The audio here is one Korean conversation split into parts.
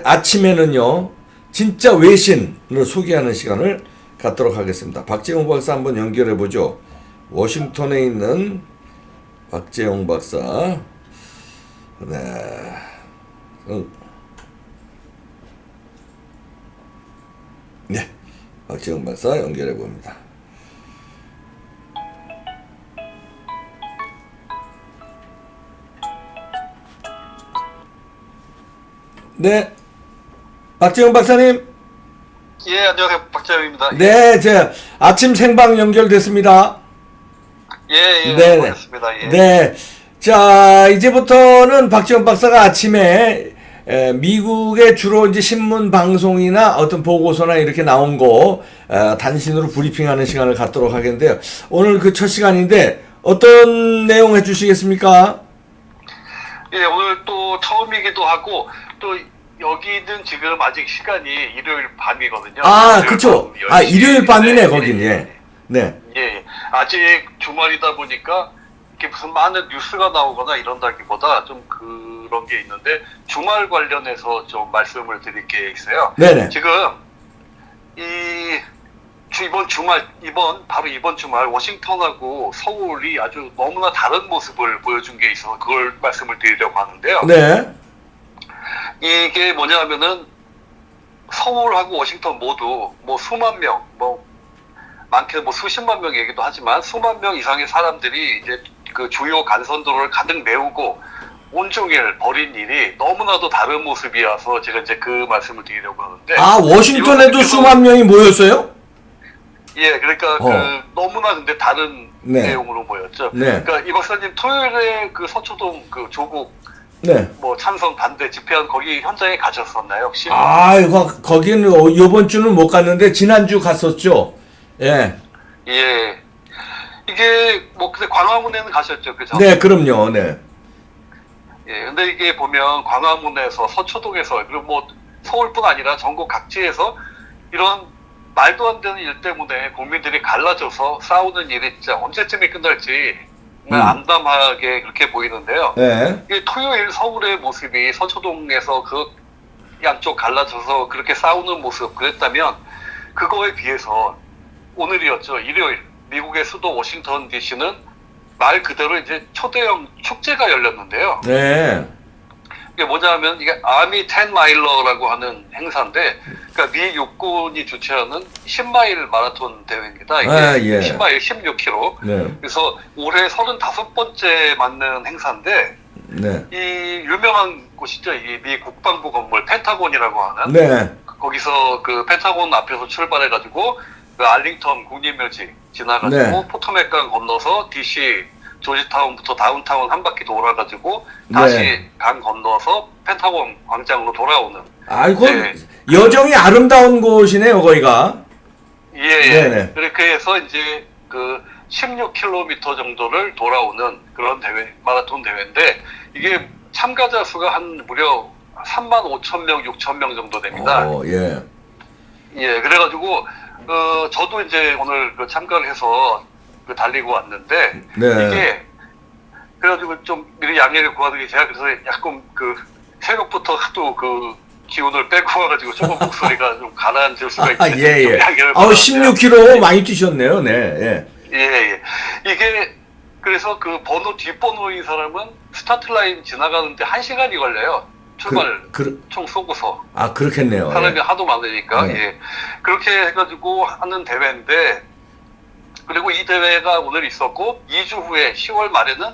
아침에는요, 진짜 외신을 소개하는 시간을 갖도록 하겠습니다. 박재홍 박사 한번 연결해 보죠. 워싱턴에 있는 박재홍 박사. 네. 네. 박재홍 박사 연결해 봅니다. 네. 박재홍 박사님. 예, 안녕하세요. 박재영입니다. 네, 제 아침 생방 연결됐습니다. 예, 네, 고맙습니다. 예. 네. 자, 이제부터는 박재홍 박사가 아침에 미국의 주로 이제 신문 방송이나 어떤 보고서나 이렇게 나온 거 단신으로 브리핑하는 시간을 갖도록 하겠는데요. 오늘 그 첫 시간인데 어떤 내용 해주시겠습니까? 예, 오늘 또 처음이기도 하고 또 여기는 지금 아직 시간이 일요일 밤이거든요. 아, 일요일 그쵸. 밤 10시. 일요일 밤이네, 네, 거긴. 예. 네. 예, 아직 주말이다 보니까 이렇게 무슨 많은 뉴스가 나오거나 이런다기보다 좀 그런 게 있는데 주말 관련해서 좀 말씀을 드릴 게 있어요. 네네. 지금 바로 이번 주말 워싱턴하고 서울이 아주 너무나 다른 모습을 보여준 게 있어서 그걸 말씀을 드리려고 하는데요. 네. 이게 뭐냐면은 서울하고 워싱턴 모두 뭐 수만 명, 많게는 수십만 명 얘기도 하지만 수만 명 이상의 사람들이 이제 그 주요 간선도로를 가득 메우고 온종일 벌인 일이 너무나도 다른 모습이어서 제가 이제 그 말씀을 드리려고 하는데. 아, 워싱턴에도 수만 명이 모였어요? 예, 그러니까 너무나 근데 다른 네. 내용으로 보였죠. 네. 그러니까 이 박사님 토요일에 그 서초동 그 조국 네. 찬성 반대 집회한 거기 현장에 가셨었나요 혹시? 아, 거기는 이번 주는 못 갔는데 지난주 갔었죠. 예. 예. 이게 근데 광화문에는 가셨죠, 그죠? 네, 그럼요. 네. 예. 근데 이게 보면 광화문에서 서초동에서 그리고 서울뿐 아니라 전국 각지에서 이런 말도 안 되는 일 때문에 국민들이 갈라져서 싸우는 일이 진짜 언제쯤이 끝날지 암담하게 그렇게 보이는데요. 네. 이게 토요일 서울의 모습이 서초동에서 그 양쪽 갈라져서 그렇게 싸우는 모습 그랬다면 그거에 비해서 오늘이었죠. 일요일 미국의 수도 워싱턴 DC는 말 그대로 이제 초대형 축제가 열렸는데요. 네. 이게 뭐냐면 이게 아미 10마일러라고 하는 행사인데, 그러니까 미 육군이 주최하는 10마일 마라톤 대회입니다. 이게 예. 10마일 16km. 네. 그래서 올해 35번째 맞는 행사인데, 네. 이 유명한 곳이죠. 이 미 국방부 건물 펜타곤이라고 하는. 네. 거기서 그 펜타곤 앞에서 출발해가지고 그 알링턴 국립묘지 지나가지고 네. 포토맥강 건너서 DC 조지타운부터 다운타운 한 바퀴 돌아가지고 다시 네. 강 건너서 펜타곤 광장으로 돌아오는. 아이고, 네. 여정이 아름다운 곳이네요, 거기가. 예. 네네. 그렇게 해서 이제 그 16km 정도를 돌아오는 그런 대회, 마라톤 대회인데 이게 참가자 수가 한 무려 35,000명, 6,000명 정도 됩니다. 예. 예, 그래가지고 저도 이제 오늘 그 참가를 해서 그 달리고 왔는데 네. 이게 그래가지고 좀 미리 양해를 구하더니 제가 그래서 약간 그 새벽부터 하도 그 기운을 빼고 와가지고 조금 목소리가 좀 가라앉을 수가 있는데 예. 양해를 16km 많이 뛰셨네요. 네. 예. 이게 그래서 그 뒷번호인 사람은 스타트 라인 지나가는데 1시간이 걸려요. 출발 총 쏘고서. 아, 그렇겠네요. 사람이 하도 많으니까. 네. 예. 그렇게 해가지고 하는 대회인데, 그리고 이 대회가 오늘 있었고 2주 후에 10월 말에는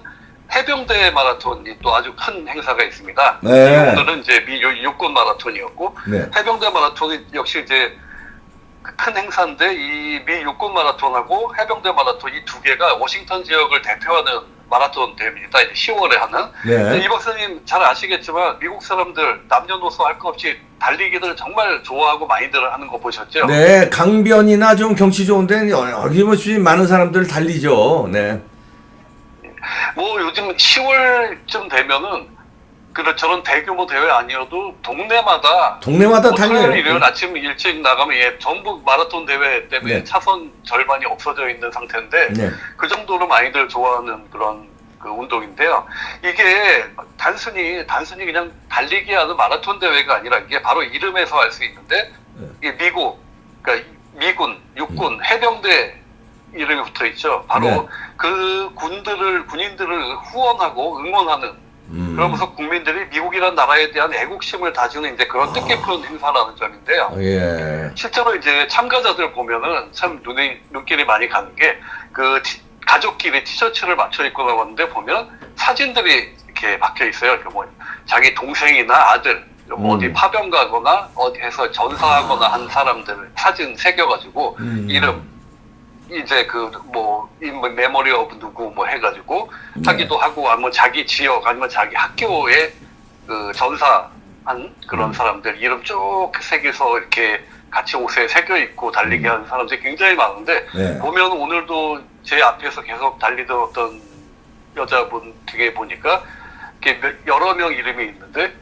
해병대 마라톤이 또 아주 큰 행사가 있습니다. 네. 오늘은 이제 미 육군 마라톤이었고 네. 해병대 마라톤이 역시 이제 큰 행사인데 이 미 육군 마라톤하고 해병대 마라톤 이 두 개가 워싱턴 지역을 대표하는 마라톤 대회입니다. 이제 10월에 하는. 네. 이 박사님 잘 아시겠지만 미국 사람들 남녀노소 할 거 없이 달리기를 정말 좋아하고 많이들 하는 거 보셨죠? 네, 강변이나 좀 경치 좋은데 어김없이 많은 사람들 달리죠. 네. 요즘 10월쯤 되면은 저런 대규모 대회 아니어도 동네마다 달려요. 토요일 일요일 아침 일찍 나가면 전부 마라톤 대회 때문에 네. 차선 절반이 없어져 있는 상태인데 네. 그 정도로 많이들 좋아하는 그런 그 운동인데요. 이게 단순히 그냥 달리기 하는 마라톤 대회가 아니라 이게 바로 이름에서 알 수 있는데 이게 미국, 그러니까 미군, 육군, 해병대 이름이 붙어 있죠. 바로 네. 그 군인들을 후원하고 응원하는 그러면서 국민들이 미국이라는 나라에 대한 애국심을 다지는 이제 그런 뜻깊은 행사라는 점인데요. 예. 실제로 이제 참가자들 보면은 참 눈길이 많이 가는 게 그 가족끼리 티셔츠를 맞춰 입고 나왔는데 보면 사진들이 이렇게 박혀 있어요. 그 뭐 자기 동생이나 아들 뭐 어디 파병 가거나 어디에서 전사하거나 한 사람들 사진 새겨가지고 이름 이제 그 뭐 메모리 오브 누구 뭐 해가지고 하기도 하고 아니면 자기 지역 아니면 자기 학교에 그 전사한 그런 사람들 이름 쭉 새겨서 이렇게 같이 옷에 새겨 입고 달리게 하는 사람들이 굉장히 많은데 네. 보면 오늘도 제 앞에서 계속 달리던 어떤 여자분 뒤에 보니까 이렇게 여러 명 이름이 있는데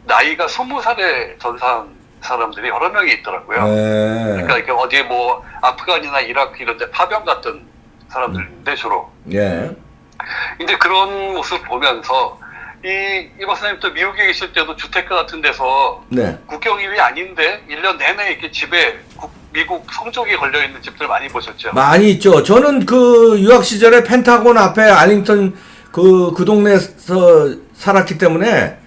나이가 20살에 전사한 사람들이 여러 명이 있더라고요. 네. 그러니까 이렇게 어디 뭐 아프간이나 이라크 이런 데 파병 갔던 사람들인데 주로. 예. 근데 그런 모습 보면서 이 박사님 또 미국에 계실 때도 주택가 같은 데서 네. 국경일이 아닌데 1년 내내 이렇게 집에 미국 성적이 걸려 있는 집들 많이 보셨죠? 많이 있죠. 저는 그 유학 시절에 펜타곤 앞에 알링턴 그 동네에서 살았기 때문에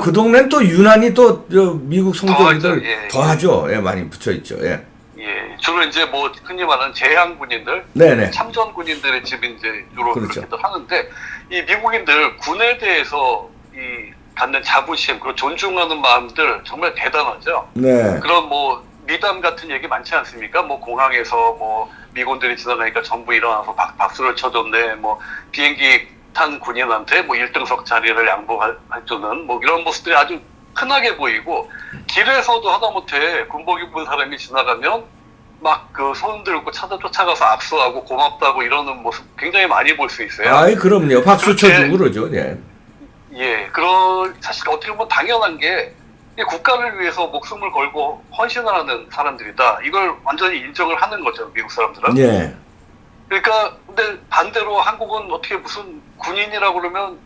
그 동네는 또 유난히 또 미국 성적이들 예, 더하죠. 예, 많이 붙여 있죠. 예. 예, 주로 이제 뭐 흔히 말하는 재향 군인들, 네네. 참전 군인들의 집이 이제 주로 그렇죠. 그렇게도 하는데 이 미국인들 군에 대해서 이 갖는 자부심, 그리고 존중하는 마음들 정말 대단하죠. 네. 그런 뭐 미담 같은 얘기 많지 않습니까? 뭐 공항에서 뭐 미군들이 지나가니까 전부 일어나서 박수를 쳐줬네. 뭐 비행기 탄 군인한테 뭐 1등석 자리를 양보해주는 뭐 이런 모습들이 아주 흔하게 보이고 길에서도 하다못해 군복 입은 사람이 지나가면 막 그 손 들고 쫓아가서 압수하고 고맙다고 이러는 모습 굉장히 많이 볼 수 있어요. 아이 그럼요. 박수 그렇게- 쳐주고 그러죠. 예. 예, 사실 어떻게 보면 당연한 게 이 국가를 위해서 목숨을 걸고 헌신을 하는 사람들이다. 이걸 완전히 인정을 하는 거죠, 미국 사람들은. 예. 그러니까 근데 반대로 한국은 어떻게 무슨 군인이라고 그러면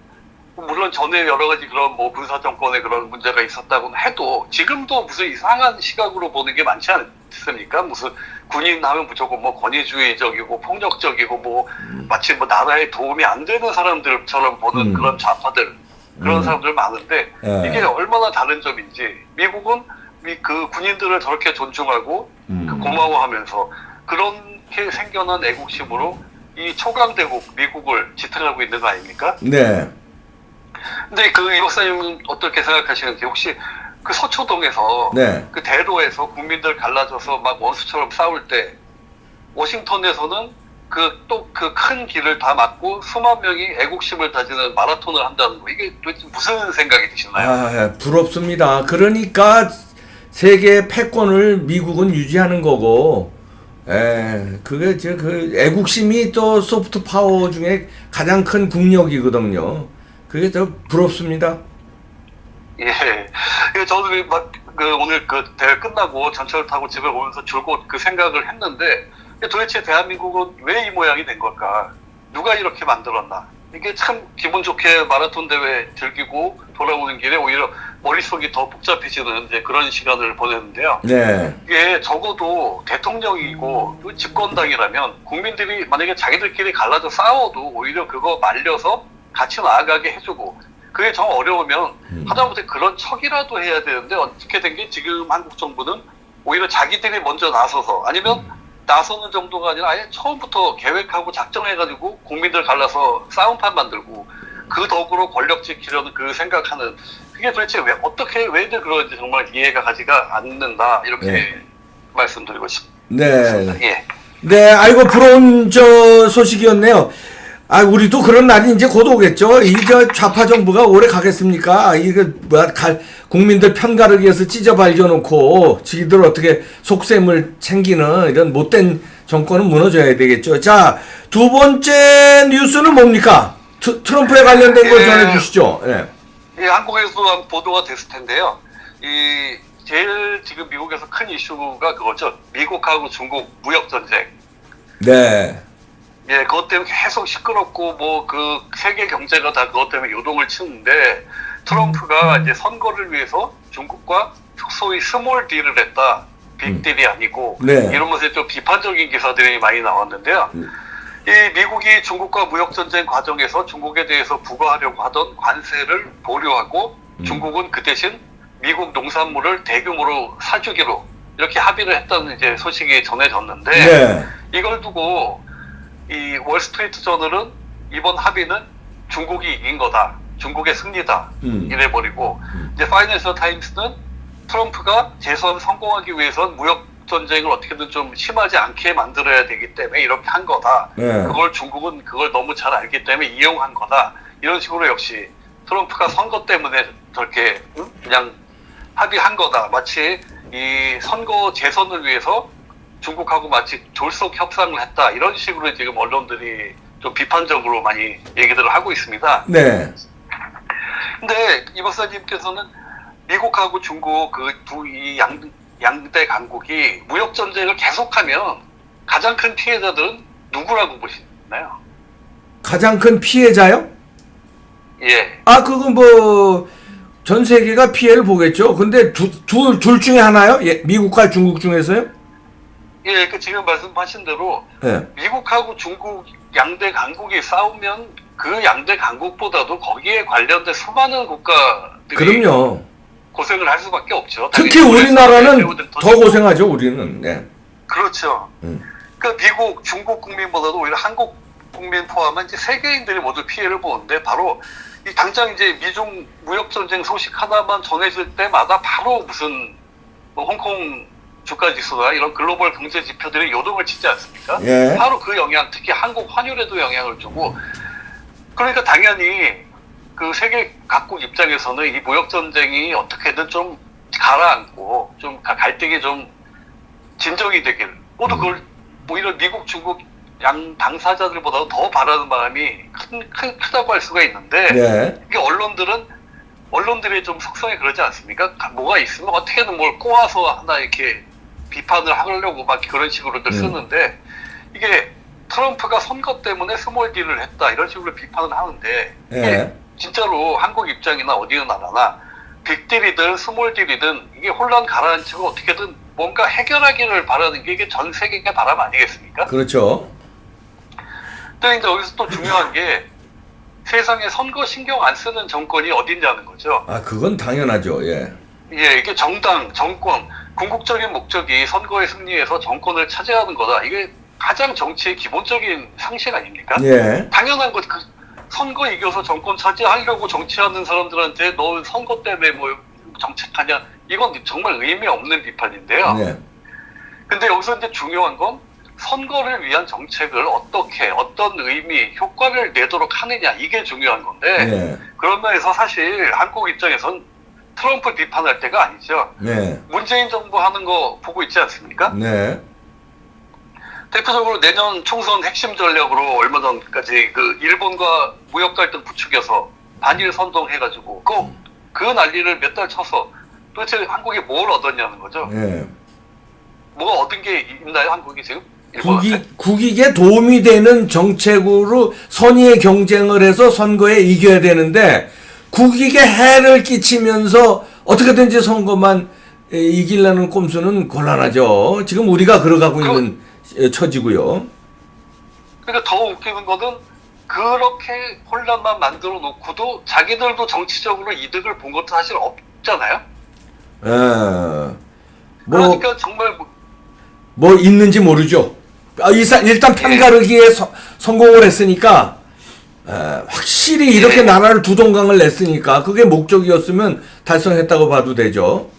물론 전에 여러 가지 그런 뭐 군사 정권에 그런 문제가 있었다고 해도 지금도 무슨 이상한 시각으로 보는 게 많지 않습니까? 무슨 군인 하면 무조건 뭐 권위주의적이고 폭력적이고 뭐 마치 뭐 나라에 도움이 안 되는 사람들처럼 보는 그런 좌파들 그런 사람들 많은데 예. 이게 얼마나 다른 점인지 미국은 그 군인들을 저렇게 존중하고 그 고마워하면서 그렇게 생겨난 애국심으로 이 초강대국 미국을 지탱하고 있는 거 아닙니까? 네. 근데 그 이 박사님은 어떻게 생각하시는지 혹시 그 서초동에서 네. 그 대로에서 국민들 갈라져서 막 원수처럼 싸울 때 워싱턴에서는 그 또 그 큰 길을 다 막고 수만 명이 애국심을 다지는 마라톤을 한다는 거 이게 도대체 무슨 생각이 드시나요? 부럽습니다. 그러니까 세계 패권을 미국은 유지하는 거고, 그게 그 애국심이 또 소프트 파워 중에 가장 큰 국력이거든요. 그게 더 부럽습니다. 예. 저도 오늘 그 대회 끝나고 전철 타고 집에 오면서 줄곧 그 생각을 했는데 도대체 대한민국은 왜 이 모양이 된 걸까? 누가 이렇게 만들었나? 이게 참 기분 좋게 마라톤 대회 즐기고 돌아오는 길에 오히려 머릿속이 더 복잡해지는 이제 그런 시간을 보냈는데요. 네. 이게 적어도 대통령이고 또 집권당이라면 국민들이 만약에 자기들끼리 갈라져 싸워도 오히려 그거 말려서 같이 나아가게 해주고 그게 정 어려우면 하다못해 그런 척이라도 해야 되는데 어떻게 된 게 지금 한국 정부는 오히려 자기들이 먼저 나서서 아니면 나서는 정도가 아니라 아예 처음부터 계획하고 작정해가지고 국민들 갈라서 싸움판 만들고 그 덕으로 권력 지키려는 그 생각하는 그게 도대체 왜들 그런지 정말 이해가 가지가 않는다 이렇게 말씀드리고 싶습니다. 네. 예. 네, 아이고 부러운 소식이었네요. 우리도 그런 날이 이제 곧 오겠죠. 좌파 정부가 오래 가겠습니까? 국민들 편가르기 위해서 찢어 발겨놓고 지들 어떻게 속셈을 챙기는 이런 못된 정권은 무너져야 되겠죠. 자, 두 번째 뉴스는 뭡니까? 트럼프에 관련된 걸 전해주시죠. 네. 예, 한국에서도 보도가 됐을 텐데요. 제일 지금 미국에서 큰 이슈가 그거죠. 미국하고 중국 무역 전쟁. 네. 예, 그것 때문에 계속 시끄럽고 뭐 그 세계 경제가 다 그것 때문에 요동을 치는데 트럼프가 이제 선거를 위해서 중국과 소위 스몰 딜을 했다. 빅딜이 아니고 네. 이러면서 좀 비판적인 기사들이 많이 나왔는데요. 이 미국이 중국과 무역 전쟁 과정에서 중국에 대해서 부과하려고 하던 관세를 보류하고 중국은 그 대신 미국 농산물을 대규모로 사주기로 이렇게 합의를 했다는 이제 소식이 전해졌는데 네. 이걸 두고 이 월스트리트 저널은 이번 합의는 중국이 이긴 거다. 중국의 승리다. 이래버리고 이제 파이낸셜 타임스는 트럼프가 재선 성공하기 위해선 무역 전쟁을 어떻게든 좀 심하지 않게 만들어야 되기 때문에 이렇게 한 거다. 네. 그걸 중국은 그걸 너무 잘 알기 때문에 이용한 거다. 이런 식으로 역시 트럼프가 선거 때문에 저렇게 그냥 합의한 거다. 마치 이 선거 재선을 위해서 중국하고 마치 졸속 협상을 했다. 이런 식으로 지금 언론들이 좀 비판적으로 많이 얘기들을 하고 있습니다. 네. 근데 이 박사님께서는 미국하고 중국 그 이 양대 강국이 무역 전쟁을 계속하면 가장 큰 피해자들은 누구라고 보시나요? 가장 큰 피해자요? 예. 아, 그건 뭐 전 세계가 피해를 보겠죠. 근데 둘 중에 하나요? 예, 미국과 중국 중에서요? 예, 그 지금 말씀하신 대로 네. 미국하고 중국 양대 강국이 싸우면 그 양대 강국보다도 거기에 관련된 수많은 국가들이 그럼요. 고생을 할 수밖에 없죠. 특히 우리나라는 더 고생하죠, 우리는. 네. 그렇죠. 그 미국, 중국 국민보다도 오히려 한국 국민 포함한 이제 세계인들이 모두 피해를 보는데 바로 이 당장 이제 미중 무역 전쟁 소식 하나만 전해질 때마다 바로 무슨 뭐 홍콩 주가 지수나 이런 글로벌 경제 지표들이 요동을 치지 않습니까? 예. 바로 그 영향, 특히 한국 환율에도 영향을 주고 그러니까 당연히 그 세계 각국 입장에서는 이 무역 전쟁이 어떻게든 좀 가라앉고 좀 갈등이 좀 진정이 되길 모두 그걸 오히려 미국, 중국 양 당사자들보다 더 바라는 마음이 크다고 할 수가 있는데 네. 이게 언론들의 좀 속성이 그러지 않습니까? 뭐가 있으면 어떻게든 뭘 꼬아서 하나 이렇게 비판을 하려고 막 그런 식으로들 쓰는데 이게 트럼프가 선거 때문에 스몰 딜을 했다 이런 식으로 비판을 하는데 이게 진짜로 한국 입장이나 어디 나라나 빅딜이든 스몰 딜이든 이게 혼란 가라앉히고 어떻게든 뭔가 해결하기를 바라는 게 이게 전 세계의 바람 아니겠습니까? 그렇죠. 또 이제 여기서 또 중요한 게 세상에 선거 신경 안 쓰는 정권이 어딨냐는 거죠. 아, 그건 당연하죠. 예. 예, 이게 정당, 정권, 궁극적인 목적이 선거에 승리해서 정권을 차지하는 거다. 이게 가장 정치의 기본적인 상식 아닙니까? 예. 당연한 것, 그 선거 이겨서 정권 차지하려고 정치하는 사람들한테 너 선거 때문에 뭐 정책하냐? 이건 정말 의미 없는 비판인데요. 네. 근데 여기서 이제 중요한 건 선거를 위한 정책을 어떻게, 어떤 의미, 효과를 내도록 하느냐, 이게 중요한 건데, 네. 그런 면에서 사실 한국 입장에선 트럼프 비판할 때가 아니죠. 네. 문재인 정부 하는 거 보고 있지 않습니까? 네. 대표적으로 내년 총선 핵심 전략으로 얼마 전까지 그 일본과 무역 갈등 부추겨서 반일 선동해가지고 그 난리를 몇 달 쳐서 도대체 한국이 뭘 얻었냐는 거죠. 네. 뭐가 얻은 게 있나요, 한국이 지금? 일본한테? 국익에 도움이 되는 정책으로 선의의 경쟁을 해서 선거에 이겨야 되는데 국익에 해를 끼치면서 어떻게든지 선거만 이기려는 꼼수는 곤란하죠. 지금 우리가 걸어가고 있는 처지고요. 그러니까 더 웃기는 거는 그렇게 혼란만 만들어 놓고도 자기들도 정치적으로 이득을 본 것도 사실 없잖아요. 그러니까 정말 뭐 있는지 모르죠. 일단 편가르기에 성공을 했으니까 확실히 이렇게 나라를 두 동강을 냈으니까 그게 목적이었으면 달성했다고 봐도 되죠.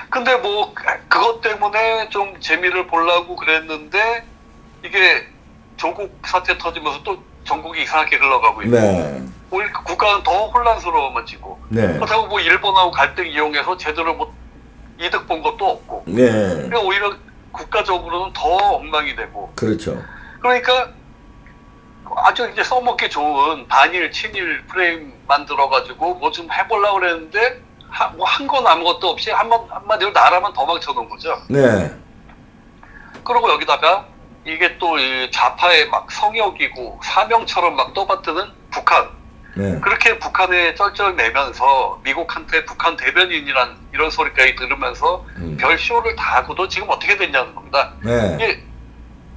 근데 뭐 그것 때문에 좀 재미를 보려고 그랬는데 이게 조국 사태 터지면서 또 전국이 이상하게 흘러가고 있고 네. 오히려 국가는 더 혼란스러워지고 네. 그렇다고 뭐 일본하고 갈등 이용해서 제대로 뭐 이득 본 것도 없고 네. 그러니까 오히려 국가적으로는 더 엉망이 되고 그렇죠. 그러니까 아주 이제 써먹기 좋은 반일 친일 프레임 만들어가지고 뭐 좀 해보려고 그랬는데 뭐 한 건 아무것도 없이 한마디로 나라만 더 망쳐놓은 거죠. 네. 그리고 여기다가 이게 또 이 좌파의 막 성역이고 사명처럼 막 떠받드는 북한. 네. 그렇게 북한에 쩔쩔매면서 미국한테 북한 대변인이란 이런 소리까지 들으면서 별 쇼를 다 하고도 지금 어떻게 됐냐는 겁니다. 네. 이게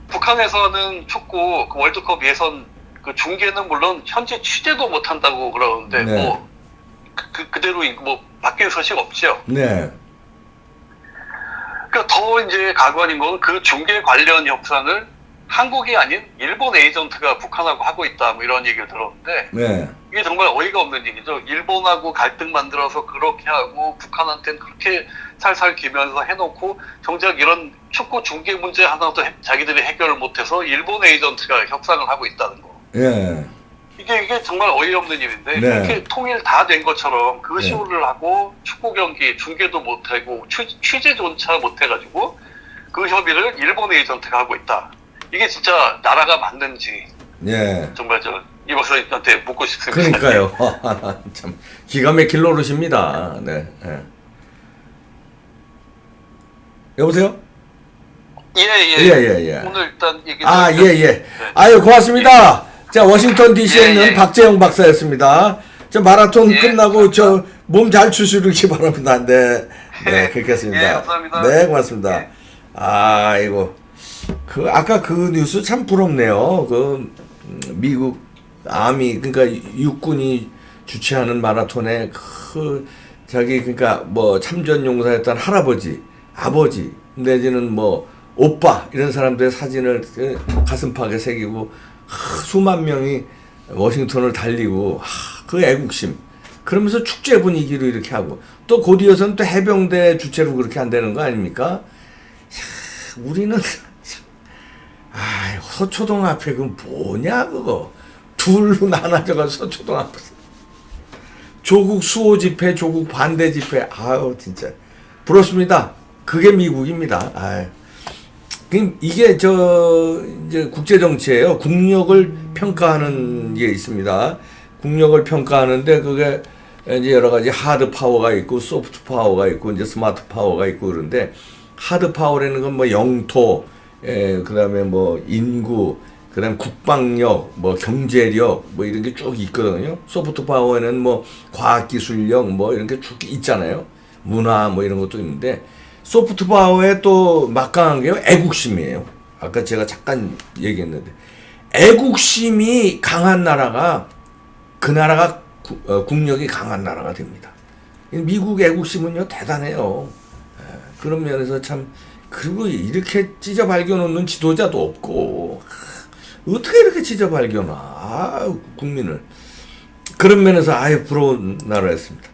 북한에서는 축구 그 월드컵 예선 그 중계는 물론 현재 취재도 못한다고 그러는데 네. 뭐 그대로 뭐 바뀐 소식 없죠. 네. 그러니까 더 이제 가관인 건 그 중계 관련 협상을 한국이 아닌 일본 에이전트가 북한하고 하고 있다 뭐 이런 얘기를 들었는데 네. 이게 정말 어이가 없는 얘기죠. 일본하고 갈등 만들어서 그렇게 하고 북한한테는 그렇게 살살 기면서 해놓고 정작 이런 축구 중계 문제 하나도 자기들이 해결을 못해서 일본 에이전트가 협상을 하고 있다는 거. 예. 이게 정말 어이없는 일인데 네. 이렇게 통일 다 된 것처럼 그 네. 쇼를 하고 축구 경기 중계도 못하고 취재조차 못해가지고 그 협의를 일본 에이전트가 하고 있다. 이게 진짜 나라가 맞는지 예. 정말 이 박사님한테 묻고 싶습니다. 그러니까요. 참 기가 막힐 노릇입니다. 네. 예. 여보세요? 예. 오늘 일단 얘기 아, 예, 예. 네. 아유, 고맙습니다. 자, 워싱턴 DC에 있는 예. 박재영 박사였습니다. 저 마라톤 예, 끝나고 감사합니다. 저 몸 잘 추스르기 바랍니다. 네. 네, 그렇겠습니다. 예, 감사합니다. 네, 고맙습니다. 예. 아이고. 아까 그 뉴스 참 부럽네요. 미국 아미, 그러니까 육군이 주최하는 마라톤에 그러니까 뭐 참전용사였던 할아버지, 아버지, 내지는 뭐 오빠 이런 사람들의 사진을 가슴팍에 새기고 수만 명이 워싱턴을 달리고 그 애국심 그러면서 축제 분위기로 이렇게 하고 또 곧 이어서는 또 해병대 주최로 그렇게 한다는 거 아닙니까? 우리는 서초동 앞에 그 뭐냐 그거 둘로 나눠져가 서초동 앞에 조국 수호 집회 조국 반대 집회 아유 진짜 부럽습니다. 그게 미국입니다. 아유. 이게 이제 국제 정치예요. 국력을 평가하는 게 있습니다. 국력을 평가하는데 그게 이제 여러 가지 하드 파워가 있고 소프트 파워가 있고 이제 스마트 파워가 있고 그런데 하드 파워라는 건 뭐 영토, 그다음에 뭐 인구, 그다음 국방력, 뭐 경제력 뭐 이런 게 쭉 있거든요. 소프트 파워에는 뭐 과학기술력 뭐 이런 게 쭉 있잖아요. 문화 뭐 이런 것도 있는데 소프트 파워에 또 막강한 게 애국심이에요. 아까 제가 잠깐 얘기했는데 애국심이 강한 나라가 그 나라가 국력이 강한 나라가 됩니다. 미국 애국심은요 대단해요. 그런 면에서 참 그리고 이렇게 찢어 발견하는 지도자도 없고 어떻게 이렇게 찢어 발견하 국민을 그런 면에서 부러운 나라였습니다.